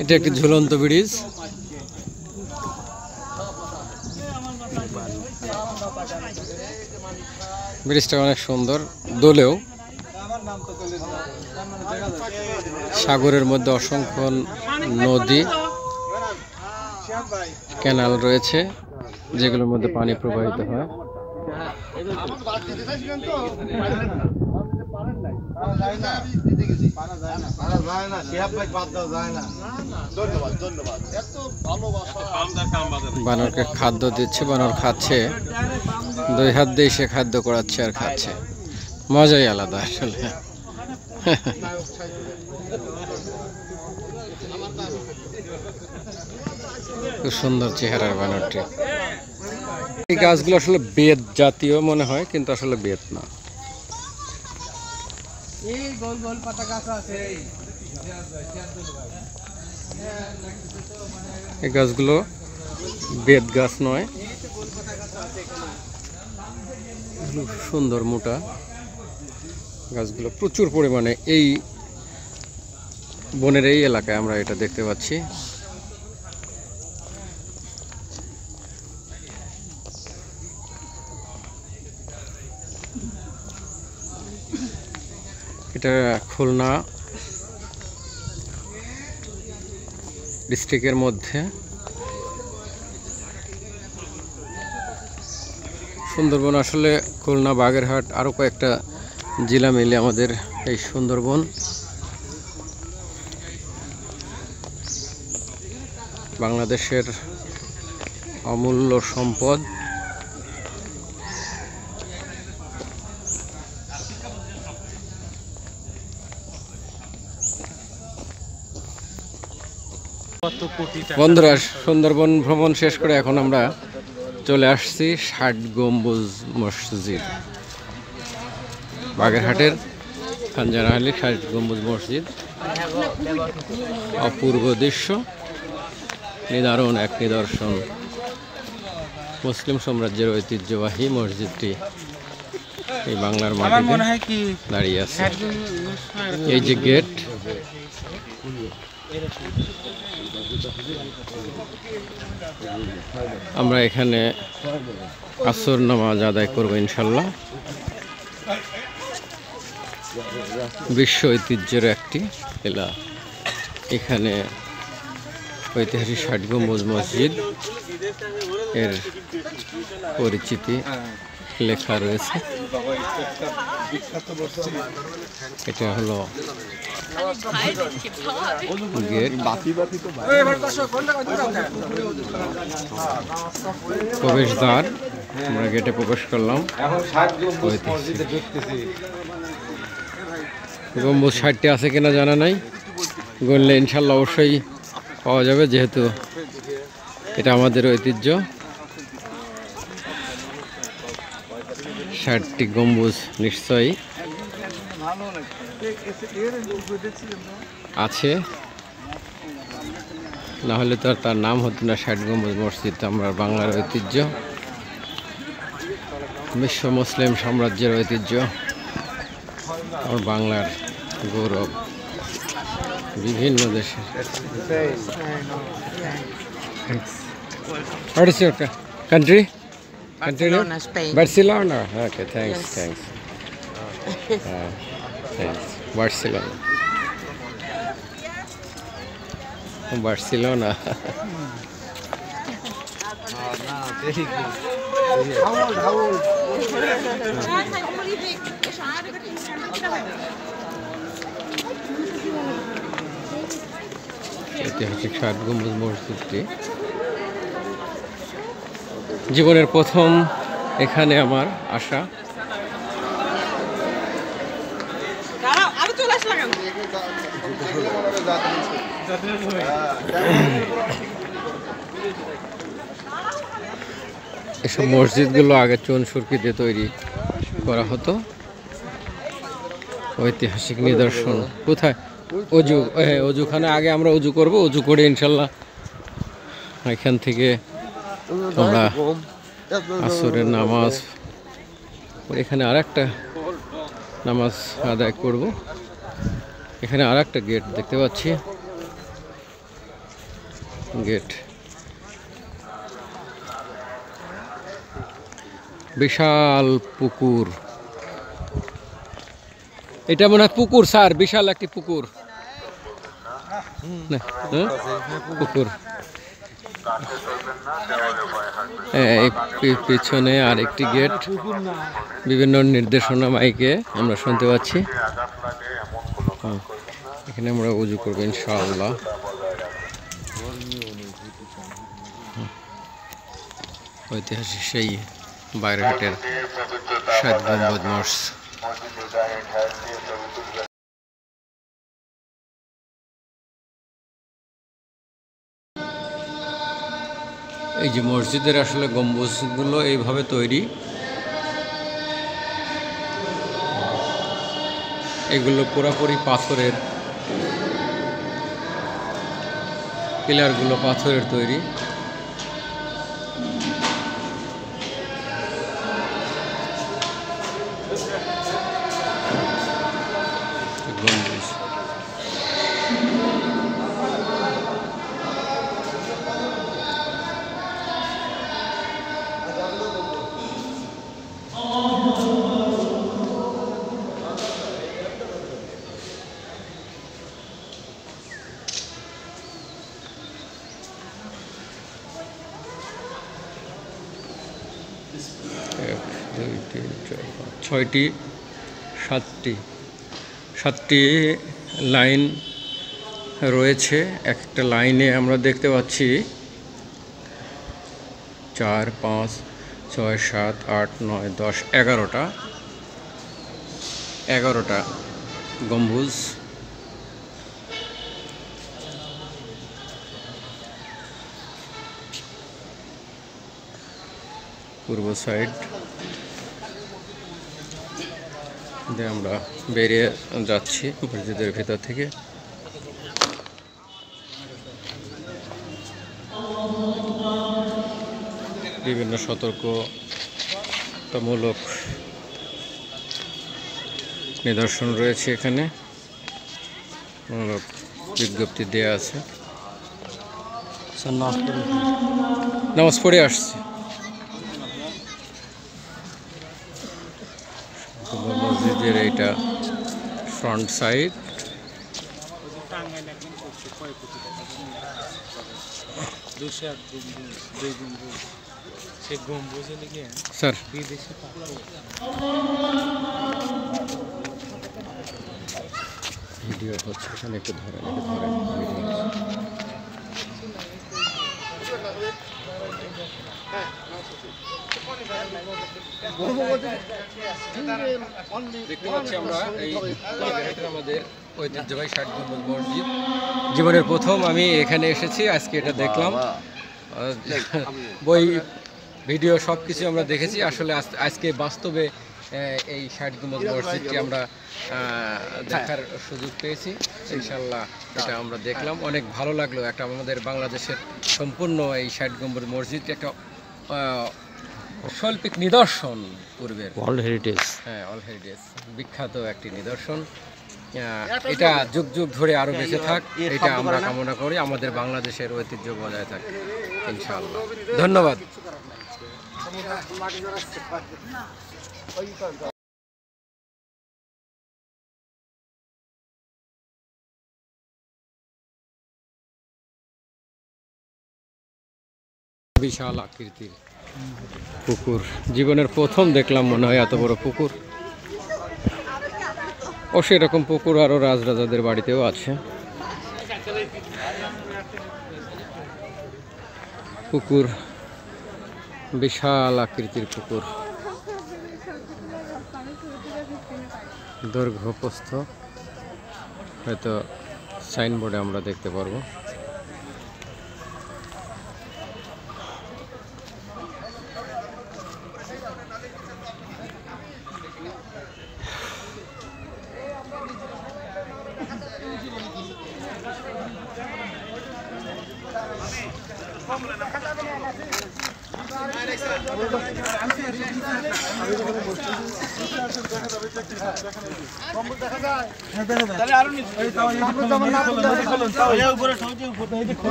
S6: এটা একটি ঝুলন্ত ব্রিজ। ব্রিজটা অনেক সুন্দর, দোলেও। সাগরের মধ্যে অসংখ্য নদী, ক্যানাল রয়েছে যেগুলোর মধ্যে পানি প্রবাহিত হয়। বানরকে খাদ্য দিচ্ছে, বানর খাচ্ছে, 2 হাত দিয়ে সে খাদ্য করাচ্ছে আর খাচ্ছে। মজাই আলাদা আসলে। খুব সুন্দর চেহারার বানরটি। এই গাছগুলো আসলে বেত জাতীয় মনে হয়, কিন্তু আসলে বেত না।
S3: এই গোল গোল পাতা গাছ আছে,
S6: এই গাছগুলো বেত গাছ নয়, সুন্দর মোটা গাছগুলো প্রচুর পরিমাণে এই বনের এই এলাকায় আমরা এটা দেখতে পাচ্ছি। এটা খুলনা ডিস্ট্রিক্টের মধ্যে। সুন্দরবন আসলে খুলনা, বাগেরহাট আরও কয়েকটা জেলা মিলে আমাদের এই সুন্দরবন। বাংলাদেশের অমূল্য সম্পদ। বন্ধুরা, সুন্দরবন ভ্রমণ শেষ করে এখন আমরা চলে আসছি 60 গম্বুজ মসজিদ। বাগেরহাটের খানজানাহালি 60 গম্বুজ মসজিদ, অপূর্ব দৃশ্য, নিদারুণ এক নিদর্শন। মুসলিম সাম্রাজ্যের ঐতিহ্যবাহী মসজিদটি এই বাংলার মাটিতে দাঁড়িয়ে আছে। এই যে গেট, আমরা এখানে আসর নামাজ আদায় করবো ইনশাল্লাহ। বিশ্ব ঐতিহ্যের একটি এলাকা। এখানে ঐতিহাসিক 60 গম্বুজ মসজিদ এর পরিচিতি লেখা রয়েছে। এটা হলো গেট, প্রবেশদ্বার। আমরা গেটে প্রবেশ করলাম। গম্বুজ 60টি আছে কিনা জানা নাই, গণলে ইনশাল্লাহ অবশ্যই পাওয়া যাবে, যেহেতু এটা আমাদের ঐতিহ্য। 60টি গম্বুজ নিশ্চয়ই আছে, না হলে তো আর তার নাম হতো না 60 গম্বুজ মসজিদ। আমরা বাংলার ঐতিহ্য, বিশ্ব মুসলিম সাম্রাজ্যের ঐতিহ্য, আমার বাংলার গৌরব, বিভিন্ন দেশের। What is your country?
S7: Barcelona, Spain.
S6: Barcelona. Okay, thanks.
S7: Yes.
S6: Thanks. Thanks. Barcelona ঐতিহাসিক 7 গম্বুজ মসজিদটি জীবনের প্রথম এখানে আমার আসা। এসব মসজিদগুলো আগে চুন সুরকি দিয়ে তৈরি করা হতো। ঐতিহাসিক নিদর্শন। কোথায় অজু? হ্যাঁ, অজুখানে আগে আমরা অজু করব, অজু করে ইনশাল্লাহ এখান থেকে আমরা আসরের নামাজ, এখানে আর একটা নামাজ আদায় করব। এখানে আর একটা গেট দেখতে পাচ্ছি, গেট। বিশাল পুকুর, এটা মনে হয় পুকুর স্যার, বিশাল একটি পুকুর। পুকুর পিছনে আর একটি গেট, বিভিন্ন নির্দেশনা মাইকে আমরা শুনতে পাচ্ছি। এখানে আমরা উজু করবো ইনশাআল্লাহ। ঐতিহাসিক সেই বাগেরহাটের 7 গম্বুজ মসজিদ। এই যে মসজিদের আসলে গম্বুজগুলো এইভাবে তৈরি, এগুলো পুরোপুরি পাথরের, পিলারগুলো পাথরের তৈরি। গম্বুজ ছয়টি, সাতটি লাইন রয়েছে। একটা লাইনে আমরা দেখতে পাচ্ছি 4, 5, 6, 7, 8, 9, 10, 11টা গম্বুজ। পূর্ব সাইড দিয়ে আমরা বেরিয়ে যাচ্ছি মসজিদের ভেতর থেকে। বিভিন্ন সতর্কতামূলক নিদর্শন রয়েছে এখানে, বিজ্ঞপ্তি দেয়া আছে। নামাজ পড়ে আসছে। মসজিদের এইটা ফ্রন্ট সাইড। স্যার ভিডিও হচ্ছে, এখানে একটু ধরেন, দেখতে পাচ্ছি আমরা এই আমাদের ঐতিহ্যবাহী 7 গম্বুজ মসজিদ। জীবনের প্রথম আমি এখানে এসেছি, আজকে এটা দেখলাম। বই, ভিডিও সব কিছু আমরা দেখেছি, আসলে আজকে বাস্তবে এই 7 গম্বুজ মসজিদটি আমরা দেখার সুযোগ পেয়েছি। ইনশাল্লাহ এটা আমরা দেখলাম, অনেক ভালো লাগলো। একটা আমাদের বাংলাদেশের সম্পূর্ণ এই 7 গম্বুজ মসজিদটি একটা শৈল্পিক নিদর্শন, পূর্বের ওয়ার্ল্ড হেরিটেজ, হ্যাঁ ওয়ার্ল্ড হেরিটেজ বিখ্যাত একটি নিদর্শন। এটা যুগ যুগ ধরে আরো বেঁচে থাক, এটা আমরা কামনা করি। আমাদের বাংলাদেশের ঐতিহ্য বজায় থাক ইনশাআল্লাহ। ধন্যবাদ। বিশাল আকৃতির পুকুর, জীবনের প্রথম দেখলাম মনে হয় এত বড় পুকুর। ও সেরকম পুকুর আরও রাজরাজাদের বাড়িতেও আছে। পুকুর, বিশাল আকৃতির পুকুর, দৈর্ঘ্য প্রস্থ হয়তো সাইনবোর্ডে আমরা দেখতে পারবো।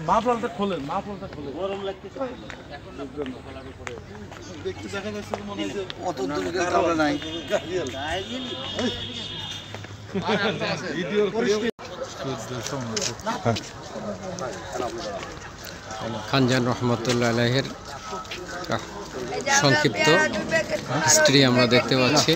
S4: মাফলারটা খোলেন, মাফলারটা খোলেন, গরম লাগতেছে। দেখতে দেখা যাচ্ছে মনে হয় যে অত দূরে কারণে নাই।
S6: খানজাহান রহমতুল্লাহ আলাইহির সংক্ষিপ্ত হিস্ট্রি আমরা দেখতে পাচ্ছি।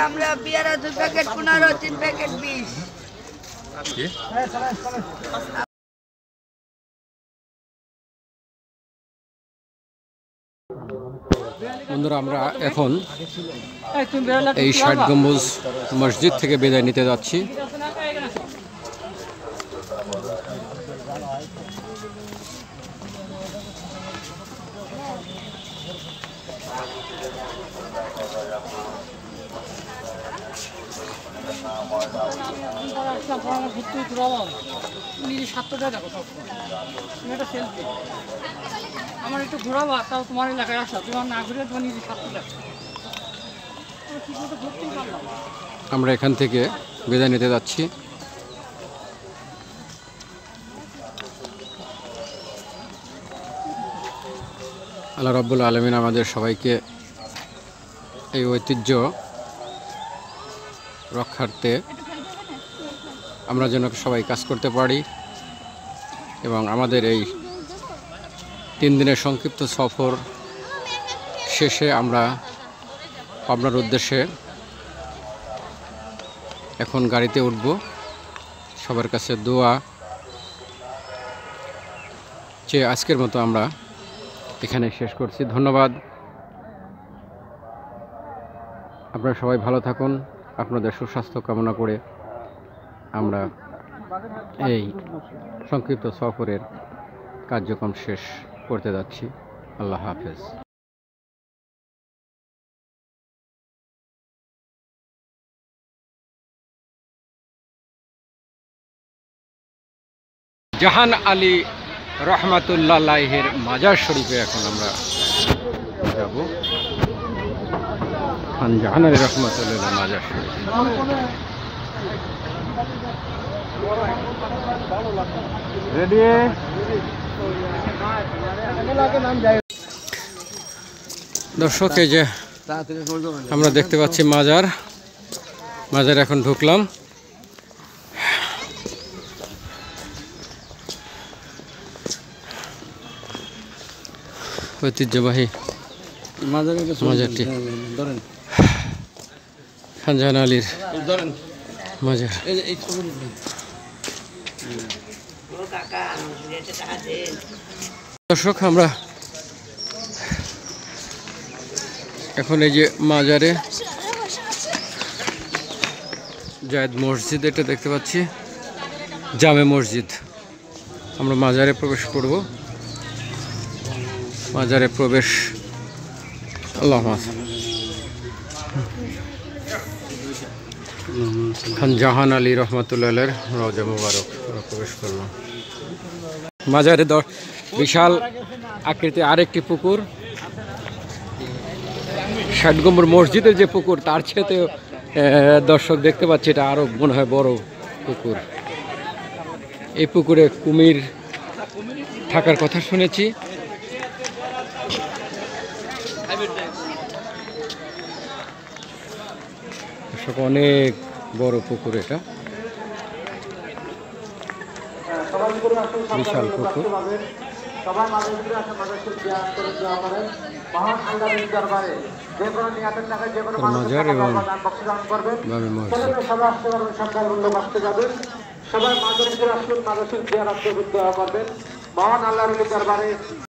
S7: আমরা পেয়ারা 2 প্যাকেট 15, 3 প্যাকেট 20।
S6: বন্ধুরা, আমরা এখন এই 60 গম্বুজ মসজিদ থেকে বিদায় নিতে যাচ্ছি।
S1: আমার একটু ঘোরাবা, তাও তোমার এলাকায় আসা, তোমার না ঘুরে তোমার নিজে স্বার্থ দেখো।
S6: আমরা এখান থেকে বিদায় নিতে যাচ্ছি। আল্লাহ রাব্বুল আলামিন আমাদের সবাইকে এই ঐতিহ্য রক্ষার্থে আমরা যেন সবাই কাজ করতে পারি এবং আমাদের এই 3 দিনের সংক্ষিপ্ত সফর শেষে আমরা পাবনার উদ্দেশ্যে এখন গাড়িতে উঠব। সবার কাছে দোয়া চেয়ে আজকের মতো আমরা এখানে শেষ করছি। ধন্যবাদ। আপনারা সবাই ভালো থাকুন। আপনাদের সুস্বাস্থ্য কামনা করে আমরা এই সংক্ষিপ্ত সফরের কার্যক্রম শেষ করতে যাচ্ছি। আল্লাহ হাফেজ। জাহান আলী রহমাতুল্লাহ আলাইহির মাজার শরীফে এখন আমরা যাব। জাহান আলী রহমাতুল্লাহ মাজার শরীফ। দর্শক, এই যে আমরা দেখতে পাচ্ছি মাজার এখন ঢুকলাম। ঐতিহ্যবাহী মাজারটি খানজাহান আলীর মাজার। দর্শক, আমরা এখন এই যে মাজারে জায়েদ মসজিদ এটা দেখতে পাচ্ছি, জামে মসজিদ। আমরা মাজারে প্রবেশ করব। মাজারে প্রবেশ। আল্লাহ খানজাহান আলী রহমতুল্লাহের রওজা মুবারক প্রবেশ করলাম। মাজারে বিশাল আকৃতি আরেকটি পুকুর, 60 গম্বুজ মসজিদের যে পুকুর তার চেয়ে দর্শক দেখতে পাচ্ছি এটা আরো মনে হয় বড় পুকুর। এই পুকুরে কুমির থাকার কথা শুনেছি। অনেক বড় পুকুর, এটা বিশাল পুকুর। মাজার এবং বামে মসজিদ।
S4: সবাই মাঝে আসুন, মানসিক জিয়ারত করবেন, দোয়া করবেন। মহান আল্লাহর দরবারে